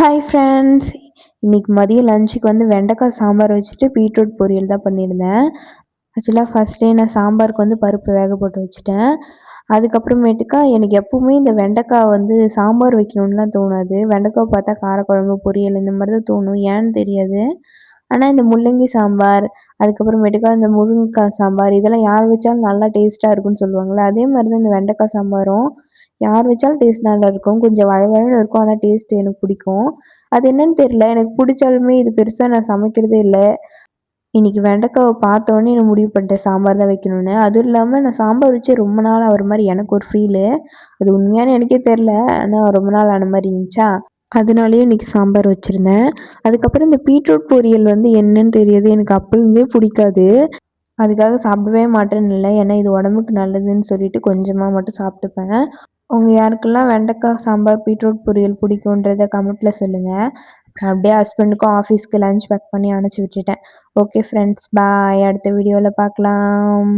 Hi friends. இன்னைக்கு மதியம் லஞ்சுக்கு வந்து வெண்டைக்காய் சாம்பார் வச்சுட்டு பீட்ரூட் பொரியல் தான் பண்ணியிருந்தேன். ஆக்சுவலாக ஃபஸ்ட்டே நான் சாம்பாருக்கு வந்து பருப்பு வேக போட்டு வச்சுட்டேன். அதுக்கப்புறமேட்டுக்கா எனக்கு எப்பவுமே இந்த வெண்டைக்காய் வந்து சாம்பார் வைக்கணும்னுலாம் தோணாது. வெண்டைக்காய் பார்த்தா காரக்குழம்பு, பொரியல் இந்த மாதிரி தான் தோணும். ஏன்னு தெரியாது. ஆனா இந்த முள்ளங்கி சாம்பார், அதுக்கப்புறமேட்டுக்கா இந்த முருங்கைக்காய் சாம்பார் இதெல்லாம் யார் வச்சாலும் நல்லா டேஸ்ட்டா இருக்குன்னு சொல்லுவாங்கல்ல. அதே மாதிரி தான் இந்த வெண்டைக்காய் சாம்பாரும் யார் வச்சாலும் டேஸ்ட் நல்லாயிருக்கும். கொஞ்சம் வழவழன்னு இருக்கும். ஆனா டேஸ்ட் எனக்கு பிடிக்கும். அது என்னன்னு தெரியல. எனக்கு பிடிச்சாலுமே இது பெருசா நான் சமைக்கிறதே இல்ல. இன்னைக்கு வெண்டைக்காவ பார்த்தோனே நான் முடிவு பண்ணிட்டேன் சாம்பார் தான் வைக்கணும்னு. அதுவும் இல்லாம நான் சாம்பார் வச்சு ரொம்ப நாள் ஆகுற மாரி எனக்கு ஒரு ஃபீலு. அது உண்மையான்னு எனக்கே தெரியல. ஆனா ரொம்ப நாள் ஆன மாரி இருந்துச்சா, அதனாலேயே இன்னைக்கு சாம்பார் வச்சிருந்தேன். அதுக்கப்புறம் இந்த பீட்ரூட் பொரியல் வந்து என்னன்னு தெரியாது. எனக்கு அப்போருந்தே பிடிக்காது. அதுக்காக சாப்பிடவே மாட்டேன்னு இல்ல. ஏன்னா இது உடம்புக்கு நல்லதுன்னு சொல்லிட்டு கொஞ்சமா மட்டும் சாப்பிட்டுப்பேன். உங்க யாருக்கெல்லாம் வெண்டைக்காய் சாம்பார், பீட்ரூட் பொரியல் பிடிக்குன்றத கமெண்ட்ல சொல்லுங்க. நான் அப்படியே ஹஸ்பண்டுக்கும் ஆஃபீஸ்க்கு லஞ்ச் பேக் பண்ணி அனுப்பிச்சு விட்டுட்டேன். ஓகே ஃப்ரெண்ட்ஸ், பாய். அடுத்த வீடியோல பார்க்கலாம்.